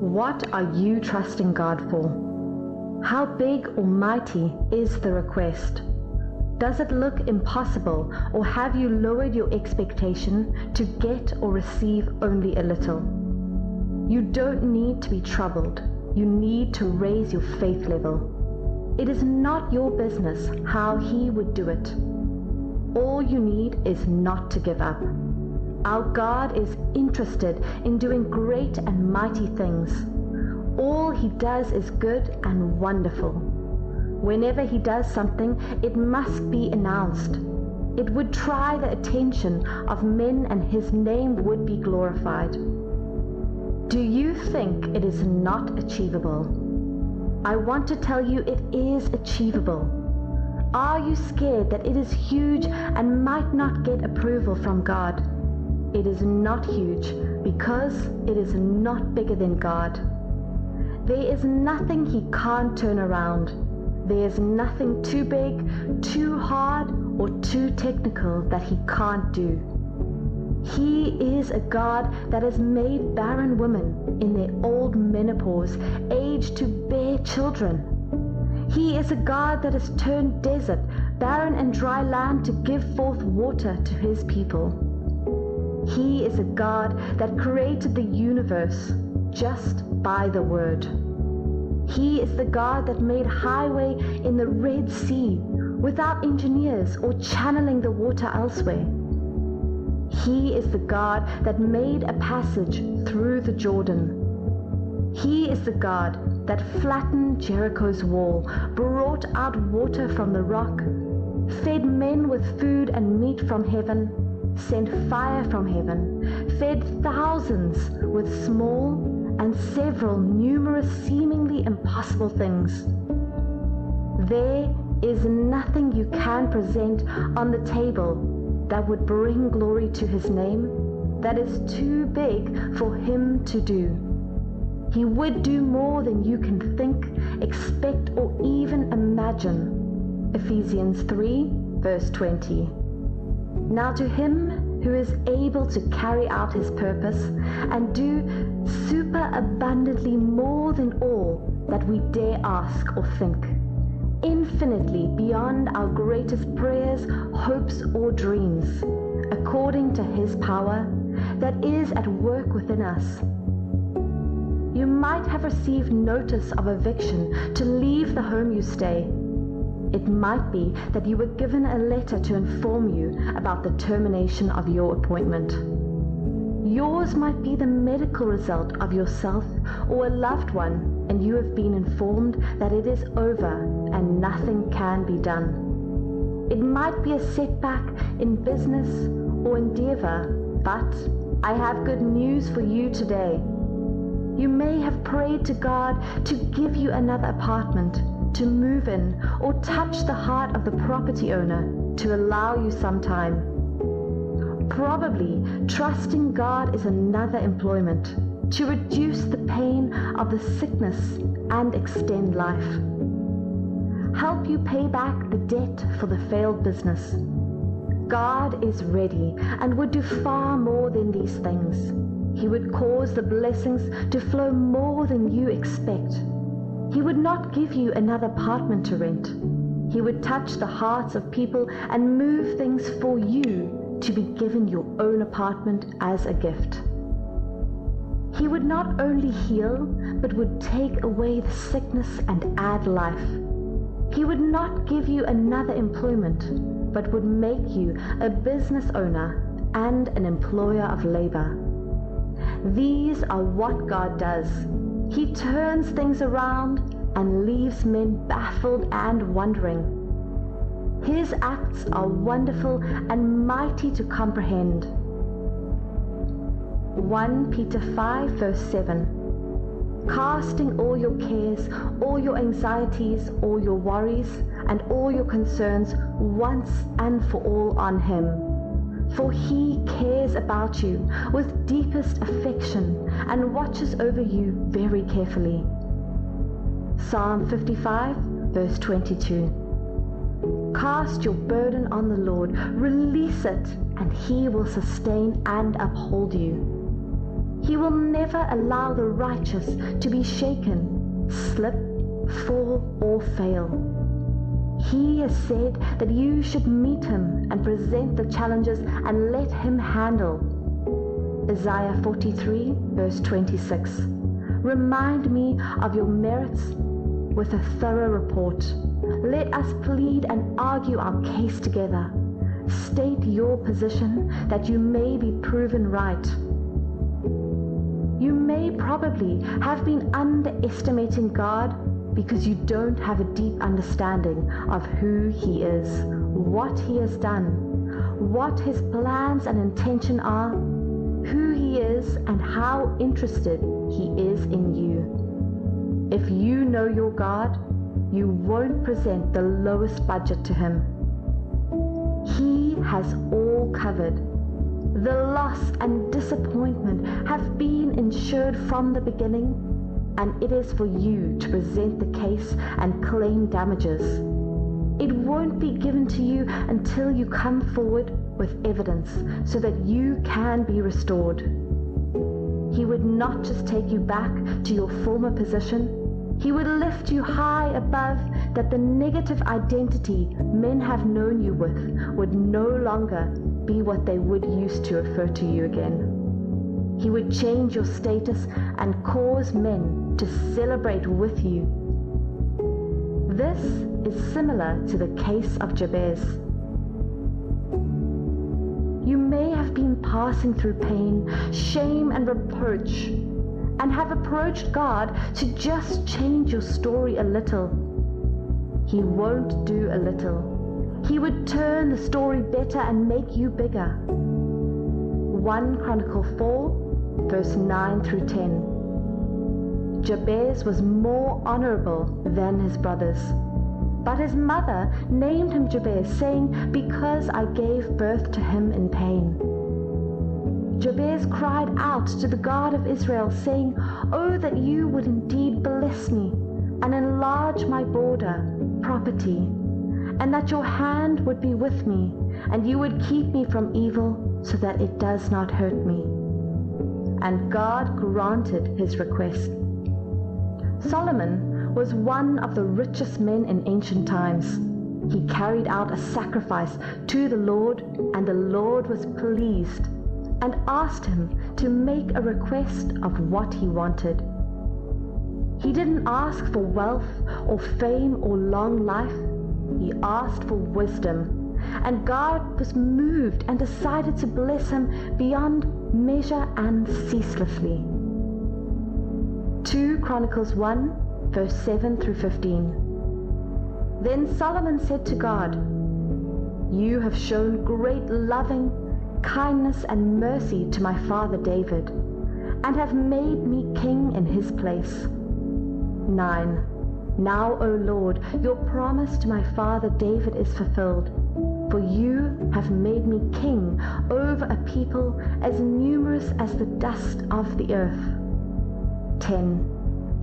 What are you trusting God for? How big or mighty is the request? Does it look impossible, or have you lowered your expectation to get or receive only a little? You don't need to be troubled. You need to raise your faith level. It is not your business how He would do it. All you need is not to give up. Our God is interested in doing great and mighty things. All He does is good and wonderful. Whenever He does something, it must be announced. It would try the attention of men, and His name would be glorified. Do you think it is not achievable? I want to tell you it is achievable. Are you scared that it is huge and might not get approval from God? It is not huge because it is not bigger than God. There is nothing He can't turn around. There is nothing too big, too hard, or too technical that He can't do. He is a God that has made barren women in their old menopause age to bear children. He is a God that has turned desert, barren and dry land to give forth water to His people. He is a God that created the universe just by the word. He is the God that made highway in the Red Sea without engineers or channeling the water elsewhere. He is the God that made a passage through the Jordan. He is the God that flattened Jericho's wall, brought out water from the rock, fed men with food and meat from heaven, sent fire from heaven, fed thousands with small and several numerous seemingly impossible things. There is nothing you can present on the table that would bring glory to His name that is too big for Him to do. He would do more than you can think, expect, or even imagine. Ephesians 3, verse 20. Now to Him who is able to carry out His purpose and do super abundantly more than all that we dare ask or think, infinitely beyond our greatest prayers, hopes, or dreams, according to His power that is at work within us. You might have received notice of eviction to leave the home you stay. It might be that you were given a letter to inform you about the termination of your appointment. Yours might be the medical result of yourself or a loved one, and you have been informed that it is over and nothing can be done. It might be a setback in business or endeavor, but I have good news for you today. You may have prayed to God to give you another apartment to move in, or touch the heart of the property owner to allow you some time. Probably trusting God is another employment to reduce the pain of the sickness and extend life. Help you pay back the debt for the failed business. God is ready and would do far more than these things. He would cause the blessings to flow more than you expect. He would not give you another apartment to rent. He would touch the hearts of people and move things for you to be given your own apartment as a gift. He would not only heal, but would take away the sickness and add life. He would not give you another employment, but would make you a business owner and an employer of labor. These are what God does. He turns things around and leaves men baffled and wondering. His acts are wonderful and mighty to comprehend. 1 Peter 5, verse 7. Casting all your cares, all your anxieties, all your worries, and all your concerns once and for all on Him. For He cares about you with deepest affection and watches over you very carefully. Psalm 55, verse 22. Cast your burden on the Lord, release it, and He will sustain and uphold you. He will never allow the righteous to be shaken, slip, fall, or fail. He has said that you should meet him and present the challenges and let him handle. Isaiah 43, verse 26. Remind me of your merits with a thorough report. Let us plead and argue our case together. State your position that you may be proven right. You may probably have been underestimating God because you don't have a deep understanding of who He is, what He has done, what His plans and intention are, who He is, and how interested He is in you. If you know your God, you won't present the lowest budget to Him. He has all covered. The loss and disappointment have been insured from the beginning, and it is for you to present the case and claim damages. It won't be given to you until you come forward with evidence so that you can be restored. He would not just take you back to your former position. He would lift you high above that the negative identity men have known you with would no longer be what they would use to refer to you again. He would change your status and cause men to celebrate with you. This is similar to the case of Jabez. You may have been passing through pain, shame, and reproach, and have approached God to just change your story a little. He won't do a little. He would turn the story better and make you bigger. 1 Chronicles 4, verse 9 through 10. Jabez was more honorable than his brothers, but his mother named him Jabez, saying, "Because I gave birth to him in pain." Jabez cried out to the God of Israel, saying, "Oh, that you would indeed bless me and enlarge my border, property, and that your hand would be with me, and you would keep me from evil so that it does not hurt me." And God granted his request. Solomon was one of the richest men in ancient times. He carried out a sacrifice to the Lord, and the Lord was pleased and asked him to make a request of what he wanted. He didn't ask for wealth or fame or long life. He asked for wisdom, and God was moved and decided to bless him beyond measure and ceaselessly. 2 Chronicles 1, verse 7 through 15. Then Solomon said to God, "You have shown great loving kindness and mercy to my father David, and have made me king in his place." 9. Now, O Lord, your promise to my father David is fulfilled, for you have made me king over a people as numerous as the dust of the earth. 10.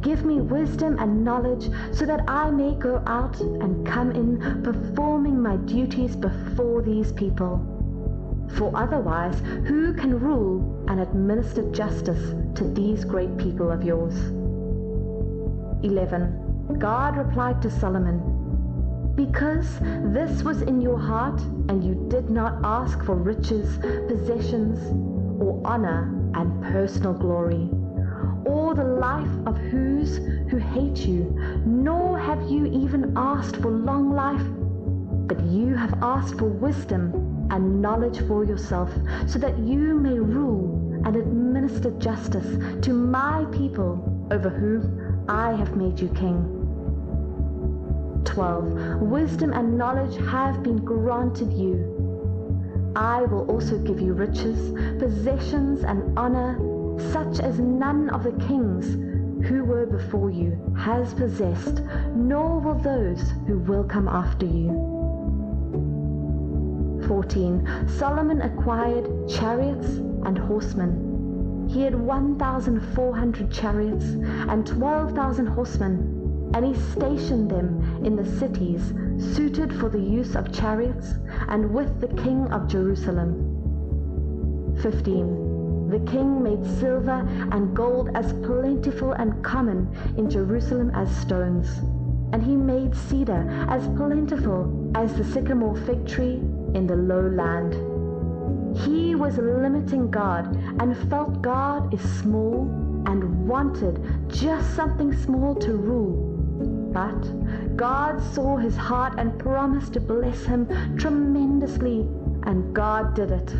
Give me wisdom and knowledge so that I may go out and come in, performing my duties before these people. For otherwise, who can rule and administer justice to these great people of yours? 11. God replied to Solomon, "Because this was in your heart, and you did not ask for riches, possessions, or honor and personal glory, or the life of whose who hate you, nor have you even asked for long life, but you have asked for wisdom and knowledge for yourself, so that you may rule and administer justice to my people over whom I have made you king." 12. Wisdom and knowledge have been granted you. I will also give you riches, possessions, and honor, such as none of the kings who were before you has possessed, nor will those who will come after you. 14. Solomon acquired chariots and horsemen. He had 1,400 chariots and 12,000 horsemen, and he stationed them in the cities suited for the use of chariots, and with the king of Jerusalem. 15. The king made silver and gold as plentiful and common in Jerusalem as stones, and he made cedar as plentiful as the sycamore fig tree in the lowland. He was limiting God and felt God is small and wanted just something small to rule. But God saw his heart and promised to bless him tremendously, and God did it.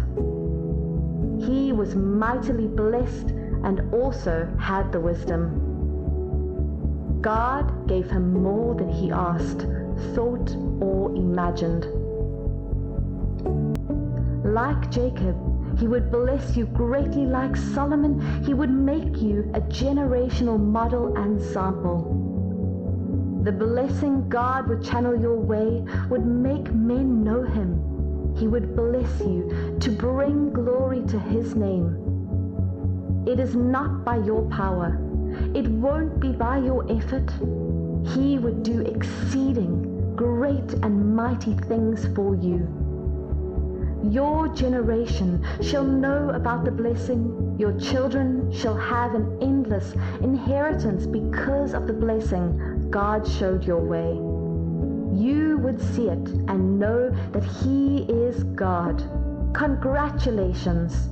He was mightily blessed and also had the wisdom. God gave him more than he asked, thought, or imagined. Like Jacob, he would bless you greatly. Like Solomon, he would make you a generational model and sample. The blessing God would channel your way would make men know him. He would bless you to bring glory to his name. It is not by your power. It won't be by your effort. He would do exceeding great and mighty things for you. Your generation shall know about the blessing. Your children shall have an endless inheritance because of the blessing God showed your way. You would see it and know that he is God. Congratulations!